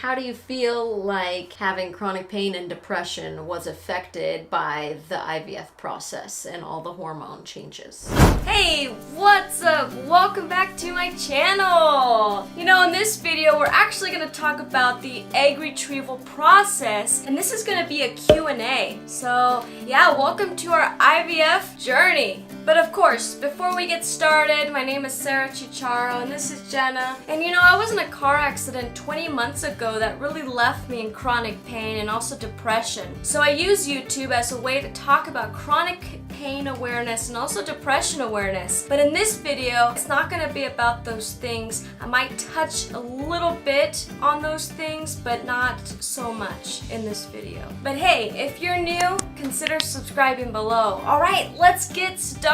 how do you feel like having chronic pain and depression was affected by the IVF process and all the hormone changes? Hey, what's up? Welcome back to my channel. You know, in this video, we're actually going to talk about the egg retrieval process, and this is going to be a Q&A. So, yeah, welcome to our IVF journey. But of course, before we get started, my name is Sarah Chicharo and this is Jenna. And you know, I was in a car accident 20 months ago that really left me in chronic pain and also depression. So I use YouTube as a way to talk about chronic pain awareness and also depression awareness. But in this video, it's not going to be about those things. I might touch a little bit on those things, but not so much in this video. But hey, if you're new, consider subscribing below. Alright, let's get started.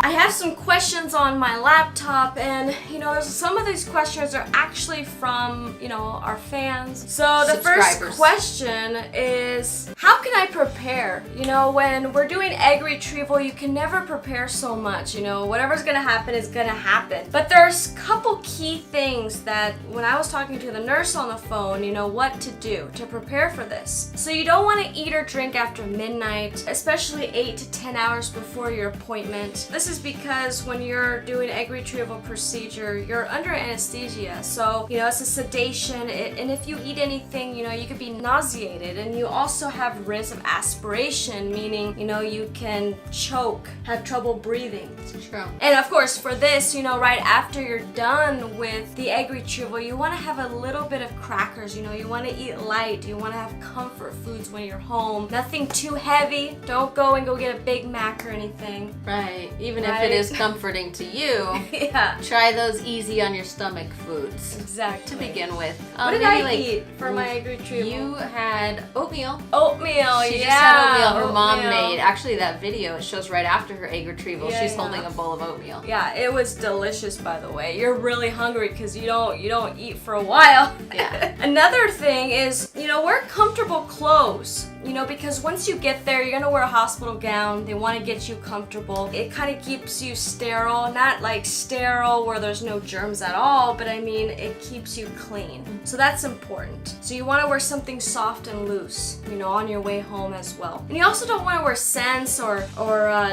I have some questions on my laptop, and you know, some of these questions are actually from, you know, our fans. So the first question is, how can I prepare? You know, when we're doing egg retrieval, you can never prepare so much. You know, whatever's gonna happen is gonna happen. But there's a couple key things that when I was talking to the nurse on the phone, you know, what to do to prepare for this. So you don't want to eat or drink after midnight, especially 8 to 10 hours before your appointment. This is because when you're doing egg retrieval procedure, you're under anesthesia. So, you know, it's a sedation, and if you eat anything, you know, you could be nauseated, and you also have risk of aspiration, meaning, you know, you can choke, have trouble breathing. True. And of course, for this, you know, right after you're done with the egg retrieval, you want to have a little bit of crackers. You know, you want to eat light. You want to have comfort foods when you're home. Nothing too heavy. Don't go and go get a Big Mac or anything. Right. Even if it is comforting to you, yeah. Try those easy on your stomach foods. Exactly. To begin with. What did I eat for my egg retrieval? You had oatmeal. Oatmeal, She yeah. just had oatmeal her mom made. Actually, that video, it shows right after her egg retrieval. Yeah, she's holding a bowl of oatmeal. Yeah, it was delicious, by the way. You're really hungry because you don't eat for a while. Yeah. Another thing is, you know, wear comfortable clothes. You know, because once you get there, you're gonna wear a hospital gown. They want to get you comfortable. It kind of keeps you sterile, not like sterile where there's no germs at all, but I mean, it keeps you clean. So that's important. So you want to wear something soft and loose, you know, on your way home as well. And you also don't want to wear scents or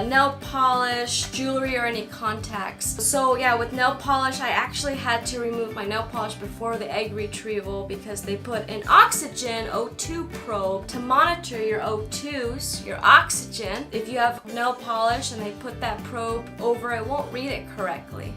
nail polish, jewelry, or any contacts. So yeah, with nail polish, I actually had to remove my nail polish before the egg retrieval because they put an oxygen O2 probe to monitor your O2s, your oxygen. If you have nail polish and they put that probe over, it won't read it correctly.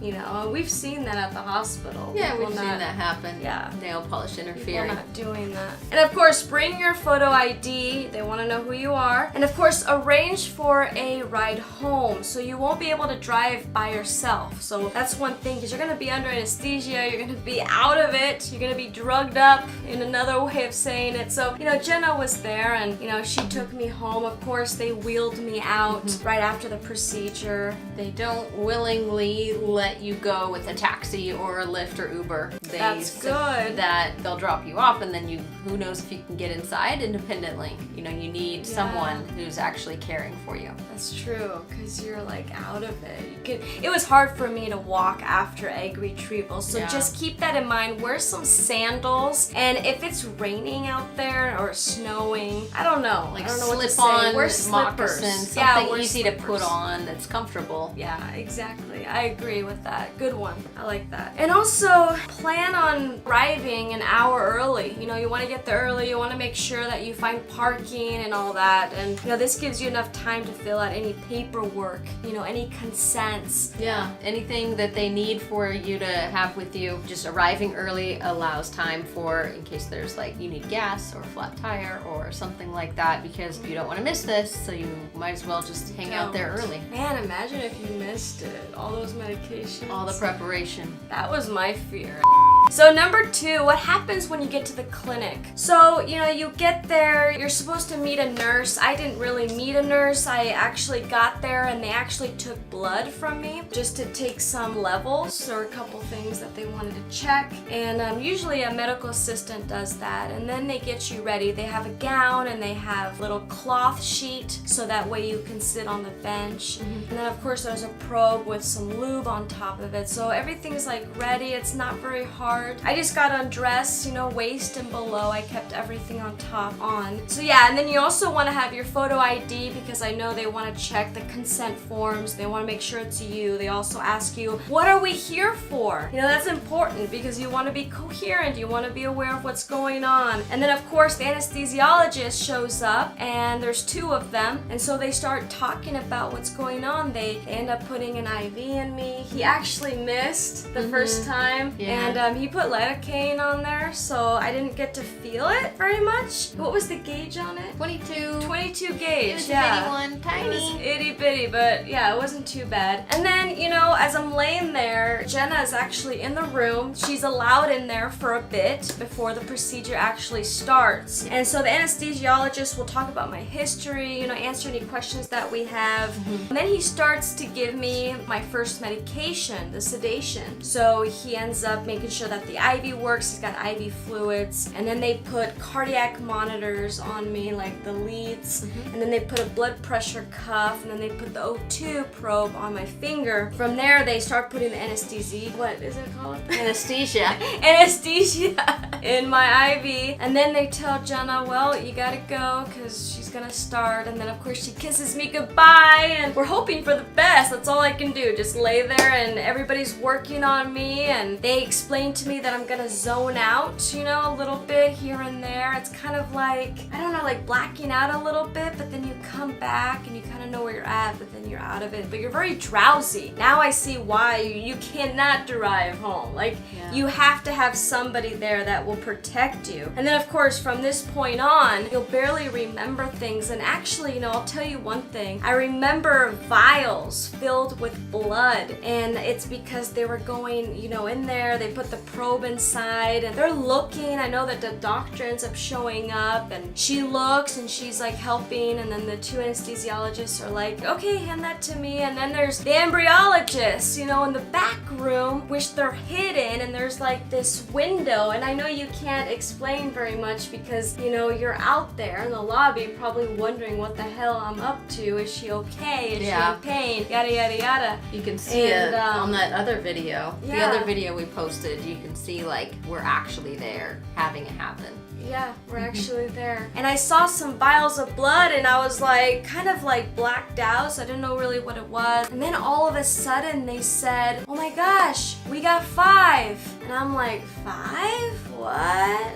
You know, we've seen that at the hospital. Yeah, we've seen that happen. Yeah. Nail polish interfering. People not doing that. And of course, bring your photo ID. They want to know who you are. And of course, arrange for a ride home. So you won't be able to drive by yourself. So that's one thing, because you're going to be under anesthesia. You're going to be out of it. You're going to be drugged up, in another way of saying it. So, you know, Jenna was there and, you know, she took me home. Of course, they wheeled me out right after the procedure. They don't willingly let you go with a taxi or a Lyft or Uber. That's good. That they'll drop you off, and then who knows if you can get inside independently. You know, you need someone who's actually caring for you. That's true, because you're like out of it. It was hard for me to walk after egg retrieval, so just keep that in mind. Wear some sandals, and if it's raining out there or snowing, I don't know. Like I don't know what to say. slip-on Wear slippers. moccasins, something wear easy slippers. to put on that's comfortable. Yeah, exactly. I agree with that. Good one. I like that. And also, plan on arriving an hour early. You know, you want to get there early. You want to make sure that you find parking and all that. And, you know, this gives you enough time to fill out any paperwork, you know, any consents. Yeah, anything that they need for you to have with you. Just arriving early allows time for, in case there's like, you need gas or a flat tire or something like that, because you don't want to miss this, so you might as well just hang out there early. Man, imagine if you missed it. All those medications. All the preparation. That was my fear. So number 2, what happens when you get to the clinic? So, you know, you get there, you're supposed to meet a nurse. I didn't really meet a nurse. I actually got there and they actually took blood from me just to take some levels or a couple things that they wanted to check. And usually a medical assistant does that. And then they get you ready. They have a gown and they have a little cloth sheet so that way you can sit on the bench. And then of course there's a probe with some lube on top of it. So everything's like ready. It's not very hard. hard. I just got undressed, you know, waist and below. I kept everything on top on. So yeah, and then you also want to have your photo ID because I know they want to check the consent forms. They want to make sure it's you. They also ask you, what are we here for? You know, that's important because you want to be coherent. You want to be aware of what's going on. And then of course the anesthesiologist shows up and there's two of them. And so they start talking about what's going on. They end up putting an IV in me. He actually missed the first time. Yeah. And he put lidocaine on there, so I didn't get to feel it very much. What was the gauge on it? 22. 22 gauge, It was yeah. a bitty one, It was tiny. itty bitty, but yeah, it wasn't too bad. And then, you know, as I'm laying there, Jenna is actually in the room. She's allowed in there for a bit before the procedure actually starts. And so the anesthesiologist will talk about my history, you know, answer any questions that we have. And then he starts to give me my first medication, the sedation. So he ends up making sure that the IV works. He's got IV fluids. And then they put cardiac monitors on me, like the leads. And then they put a blood pressure cuff. And then they put the O2 probe on my finger. From there, they start putting the anesthesia. What is it called? Anesthesia. Anesthesia in my IV. And then they tell Jenna, well, you gotta go because she's gonna start. And then, of course, she kisses me goodbye. And we're hoping for the best. That's all I can do. Just lay there and everybody's working on me. And they explain to me that I'm gonna zone out, you know, a little bit here and there. It's kind of like, I don't know, like blacking out a little bit, but then you come back and you kind of know where you're at, but then you're out of it. But you're very drowsy. Now I see why you cannot drive home. Like, you have to have somebody there that will protect you. And then, of course, from this point on, you'll barely remember things. And actually, you know, I'll tell you one thing. I remember vials filled with blood, and it's because they were going, you know, in there. They put the probe inside, and they're looking. I know that the doctor ends up showing up, and she looks, and she's like helping, and then the two anesthesiologists are like, okay, hand that to me. And then there's the embryologists, you know, in the back room, which they're hidden, and there's like this window. And I know you can't explain very much because, you know, you're out there in the lobby probably wondering what the hell I'm up to. Is she okay? Is she in pain? Yada, yada, yada. You can see And, it on that other video. The yeah. other video we posted, you can see like we're actually there having it happen. Yeah, we're actually there. And I saw some vials of blood and I was like, kind of like blacked out, so I didn't know really what it was. And then all of a sudden they said, oh my gosh, we got 5. And I'm like, 5? What?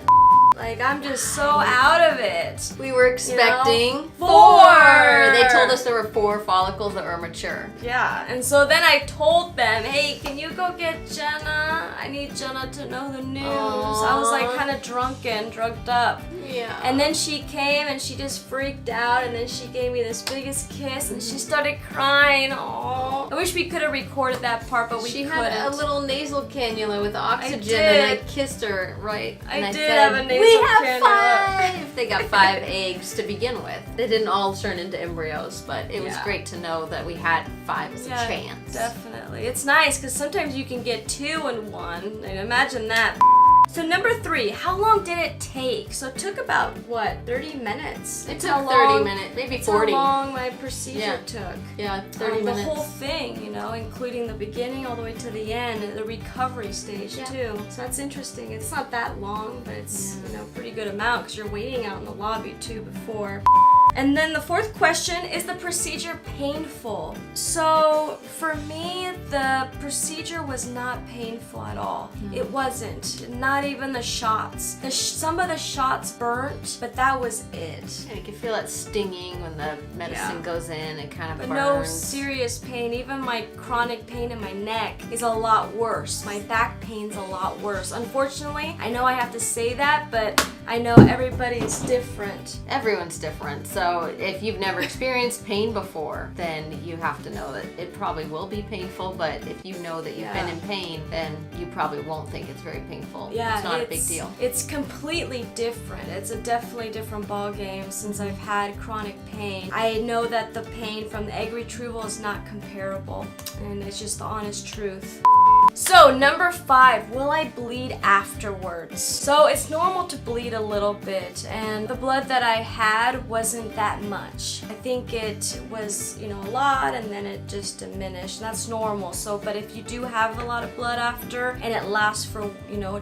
Like, I'm just so out of it. We were expecting 4. 4. They told us there were 4 follicles that were mature. Yeah, and so then I told them, hey, can you go get Jenna? I need Jenna to know the news. Aww. I was like kind of drunken, drugged up. Yeah. And then she came and she just freaked out, and then she gave me this biggest kiss and she started crying. Aww. I wish we could have recorded that part, but we couldn't. She had a little nasal cannula with oxygen, did. and I kissed her, right? I and did said, have a nasal we have cannula. 5! They got 5 eggs to begin with. They didn't all turn into embryos, but it was Yeah. great to know that we had 5 as a chance. Definitely. It's nice because sometimes you can get 2 in 1. And imagine that. So number 3, how long did it take? So it took about, what, 30 minutes? It That's took how 30 long- minute, maybe That's 40. how long my procedure took. Yeah, 30 The minutes. whole thing, you know, including the beginning all the way to the end, the recovery stage too. So that's interesting. It's not that long, but it's, you know, pretty good amount because you're waiting out in the lobby too before. And then the 4th question, is the procedure painful? So for me, the procedure was not painful at all. It wasn't. Not even the shots. Some of the shots burnt, but that was it. And you can feel it stinging when the medicine goes in. It kind of But burns. no serious pain. Even my chronic pain in my neck is a lot worse. My back pain's a lot worse. Unfortunately, I know I have to say that, but I know everybody's different. Everyone's different. So if you've never experienced pain before, then you have to know that it probably will be painful. But if you know that you've been in pain, then you probably won't think it's very painful. Yeah, it's not a big deal. It's completely different. It's a definitely different ball game since I've had chronic pain. I know that the pain from the egg retrieval is not comparable, and it's just the honest truth. So number 5, will I bleed afterwards? So it's normal to bleed a little bit, and the blood that I had wasn't that much. I think it was, a lot, and then it just diminished. That's normal. So, but if you do have a lot of blood after, and it lasts for,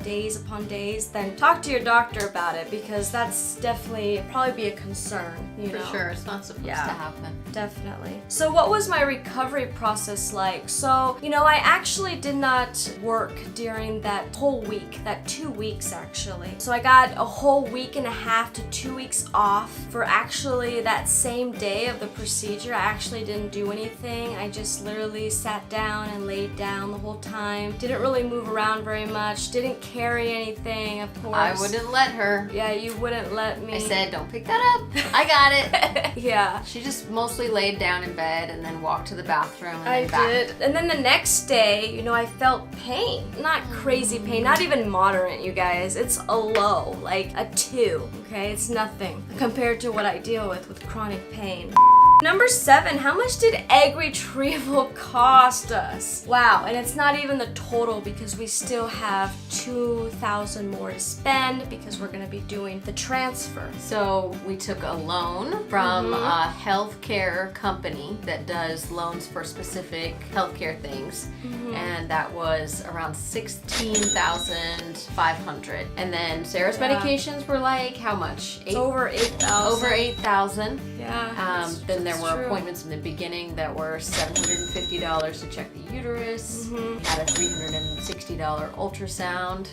days upon days, then talk to your doctor about it, because that's definitely probably be a concern, For sure, it's not supposed to happen. Definitely. So what was my recovery process like? So, I actually did not work during that whole week, that 2 weeks actually. So I got a whole week and a half to 2 weeks off for actually that same day of the procedure. I actually didn't do anything. I just literally sat down and laid down the whole time. Didn't really move around very much. Didn't carry anything, of course. I wouldn't let her. Yeah, you wouldn't let me. I said, don't pick that up. I got it. Yeah. She just mostly laid down in bed and then walked to the bathroom and I then back. did. And then the next day, I felt pain. Not crazy pain, not even moderate, you guys. It's a low, like a 2, okay? It's nothing compared to what I deal with chronic pain. Number 7, how much did egg retrieval cost us? Wow, and it's not even the total because we still have $2,000 more to spend because we're gonna be doing the transfer. So we took a loan from a healthcare company that does loans for specific healthcare things, and that was around $16,500. And then Sarah's medications were like how much? Over 8,000. Over 8,000. Yeah. Then there were appointments in the beginning that were $750 to check the uterus. We had a $360 ultrasound.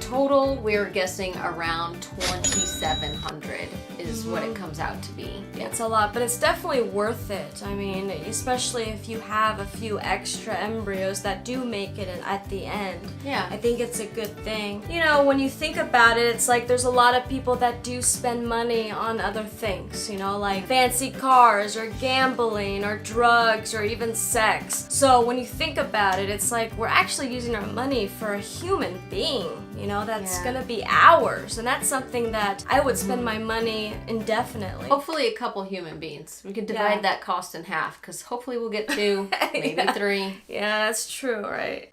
Total, we were guessing around $2,700 is what it comes out to be. It's a lot, but it's definitely worth it. I mean, especially if you have a few extra embryos that do make it at the end. Yeah. I think it's a good thing. When you think about it, it's like there's a lot of people that do spend money on other things, like fancy cars or gambling or drugs or even sex. So when you think about it, it's like we're actually using our money for a human being, that's gonna be ours. And that's something that I would spend my money indefinitely. Hopefully a couple human beings. We could divide that cost in half because hopefully we'll get 2, maybe 3. Yeah, that's true, right?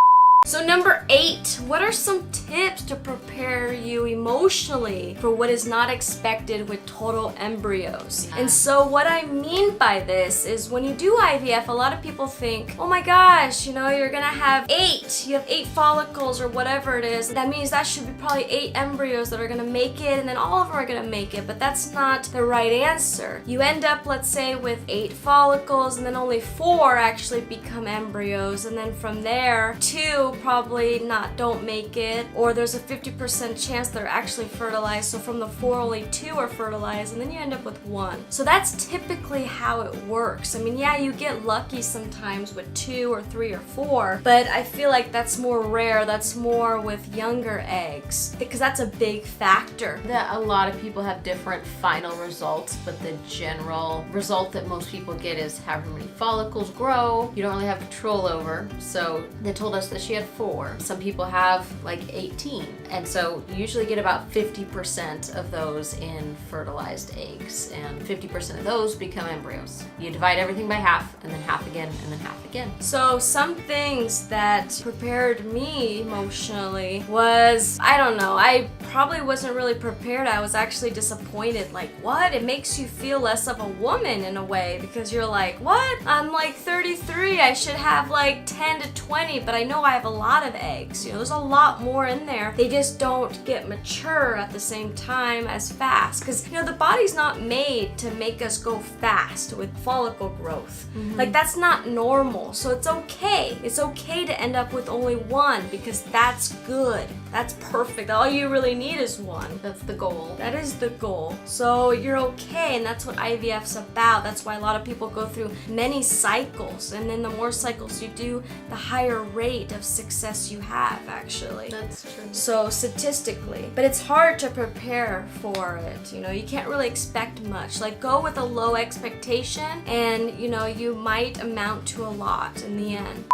So number 8, what are some tips to prepare you emotionally for what is not expected with total embryos? And so what I mean by this is when you do IVF, a lot of people think, oh my gosh, you're gonna have 8, you have 8 follicles or whatever it is. That means that should be probably 8 embryos that are gonna make it, and then all of them are gonna make it, but that's not the right answer. You end up, let's say, with 8 follicles, and then only 4 actually become embryos, and then from there, 2 probably don't make it, or there's a 50% chance they're actually fertilized. So from the 4, only 2 are fertilized, and then you end up with 1. So that's typically how it works. I mean, yeah, you get lucky sometimes with 2 or 3 or 4, but I feel like that's more rare. That's more with younger eggs because that's a big factor. That a lot of people have different final results, but the general result that most people get is however many follicles grow, you don't really have control over. So they told us that she had 4. Some people have like 18. And so you usually get about 50% of those in fertilized eggs, and 50% of those become embryos. You divide everything by half, and then half again, and then half again. So some things that prepared me emotionally was, I don't know, I probably wasn't really prepared. I was actually disappointed. Like, what? It makes you feel less of a woman in a way, because you're like, what? I'm like 33. I should have like 10 to 20, but I know I have a lot of eggs. There's a lot more in there. They just don't get mature at the same time as fast, because the body's not made to make us go fast with follicle growth. Like, that's not normal. So it's okay. It's okay to end up with only 1, because that's good. That's perfect. All you really need is 1. That's the goal. That is the goal. So you're okay, and that's what IVF's about. That's why a lot of people go through many cycles, and then the more cycles you do, the higher rate of success you have, actually. That's true. So statistically, but it's hard to prepare for it. You can't really expect much. Like, go with a low expectation, and you might amount to a lot in the end.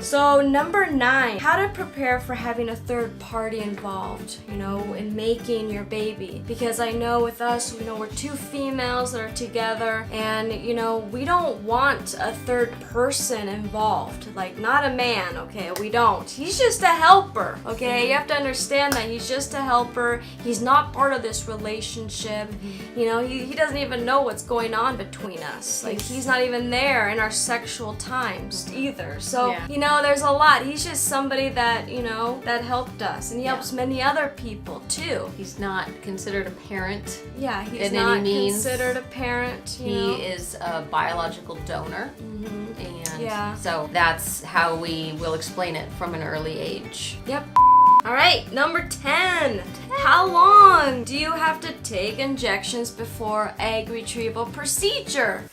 So number 9, how to prepare for having a third party involved, in making your baby. Because I know with us, we're 2 females that are together, and we don't want a third person involved. Like, not a man, okay? We don't. He's just a helper, okay? You have to understand that he's just a helper. He's not part of this relationship. He doesn't even know what's going on between us. Like, he's not even there in our sexual times either. So, there's a lot. He's just somebody that, that helped us. And he helps many other people too. He's not considered a parent. Yeah, he's in not any means. considered a parent. He is a biological donor. And so that's how we will explain it from an early age. Yep. All right, number 10. How long do you have to take injections before egg retrieval procedure?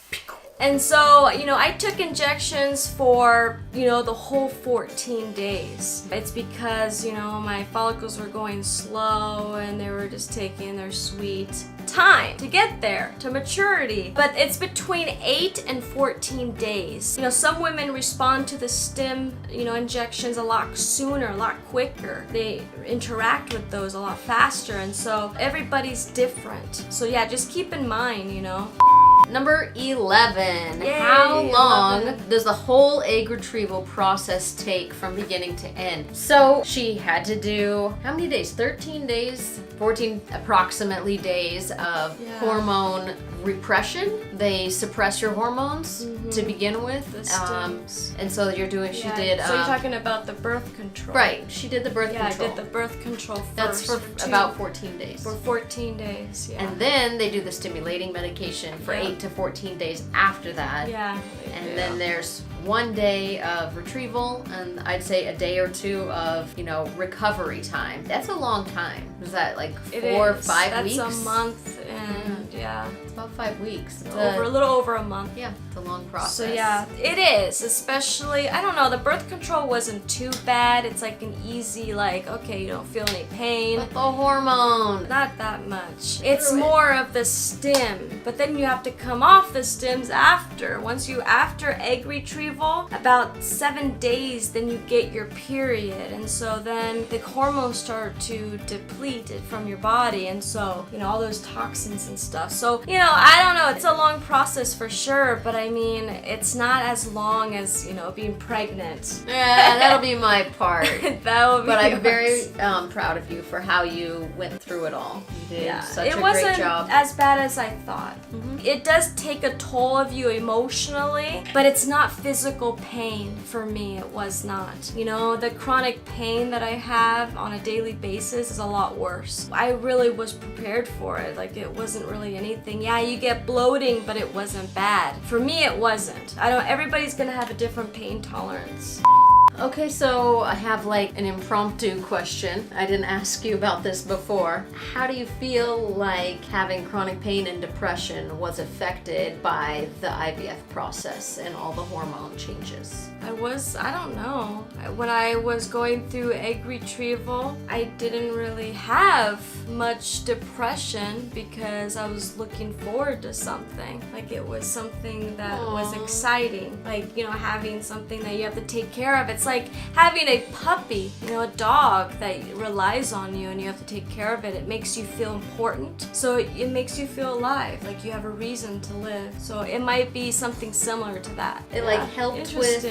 And so, I took injections for, the whole 14 days. It's because, my follicles were going slow and they were just taking their sweet time to get there, to maturity. But it's between 8 and 14 days. Some women respond to the stim, injections a lot sooner, a lot quicker. They interact with those a lot faster. And so everybody's different. So yeah, just keep in mind, Number 11. Yay, How long 11. does the whole egg retrieval process take from beginning to end? So she had to do how many days? 13 days? 14 approximately days of hormone repression. They suppress your hormones to begin with. The stems. And so she did. So you're talking about the birth control. Right. She did the birth control. Yeah, I did the birth control first. That's for about 14 days. For 14 days, yeah. And then they do the stimulating medication for 8 to 14 days after that. Yeah. And then there's 1 day of retrieval, and I'd say a day or 2 of, recovery time. That's a long time. Is that like 4 or 5 weeks? That's a month, and it's about 5 weeks. It's a little over a month. Yeah, it's a long process. So yeah, it is. Especially, I don't know, the birth control wasn't too bad. It's like an easy, okay, you don't feel any pain. But the hormone. Not that much. It's more of the stim, but then you have to come off the stims after. After egg retrieval, about 7 days, then you get your period, and so then the hormones start to deplete it from your body, and so all those toxins and stuff. So I don't know. It's a long process for sure, but I mean, it's not as long as being pregnant. Yeah, that'll be my part. That will be. But I'm very proud of you for how you went through it all. You did such a great job. It wasn't as bad as I thought. It does take a toll of you emotionally, but it's not physical pain for me. It was not. The chronic pain that I have on a daily basis is a lot worse. I really was prepared for it. Like, it wasn't really anything. Yeah, you get bloating, but it wasn't bad. For me, it wasn't. Everybody's gonna have a different pain tolerance. Okay, so I have an impromptu question. I didn't ask you about this before. How do you feel like having chronic pain and depression was affected by the IVF process and all the hormone changes? I don't know. When I was going through egg retrieval, I didn't really have much depression because I was looking forward to something. It was something that was exciting. Having something that you have to take care of. It's like having a puppy, a dog that relies on you and you have to take care of it. It makes you feel important. So it makes you feel alive, like you have a reason to live. So it might be something similar to that. It helped with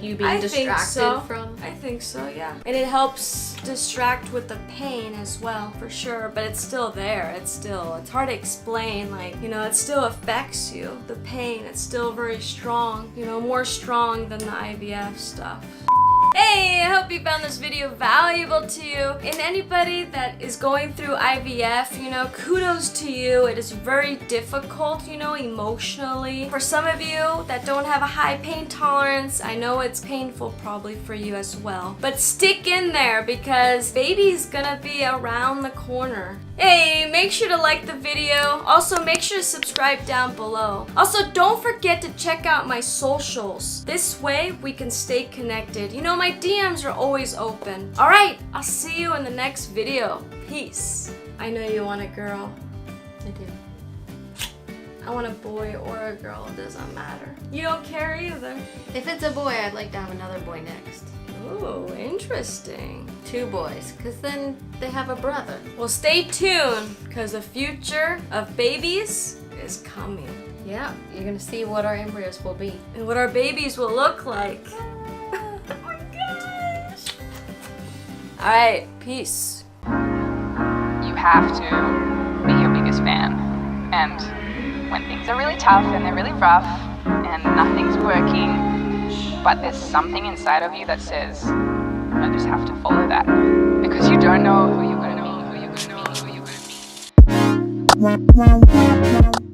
you being distracted from? I think so, yeah. And it helps distract with the pain as well, for sure. But it's still there. It's hard to explain. It still affects you. The pain, it's still very strong. More strong than the IVF stuff. Hey, I hope you found this video valuable to you. And anybody that is going through IVF, kudos to you. It is very difficult, emotionally. For some of you that don't have a high pain tolerance, I know it's painful probably for you as well. But stick in there because baby's gonna be around the corner. Hey, make sure to like the video. Also, make sure to subscribe down below. Also, don't forget to check out my socials. This way, we can stay connected. My DMs are always open. All right, I'll see you in the next video. Peace. I know you want a girl. I do. I want a boy or a girl, it doesn't matter. You don't care either. If it's a boy, I'd like to have another boy next. Ooh, interesting. 2 boys, because then they have a brother. Well, stay tuned, because the future of babies is coming. Yeah, you're gonna see what our embryos will be. And what our babies will look like. Oh my gosh. Alright, peace. You have to be your biggest fan. And when things are really tough and they're really rough and nothing's working, but there's something inside of you that says, I just have to follow that. Because you don't know who you're gonna meet, who you're gonna meet, who you're gonna meet.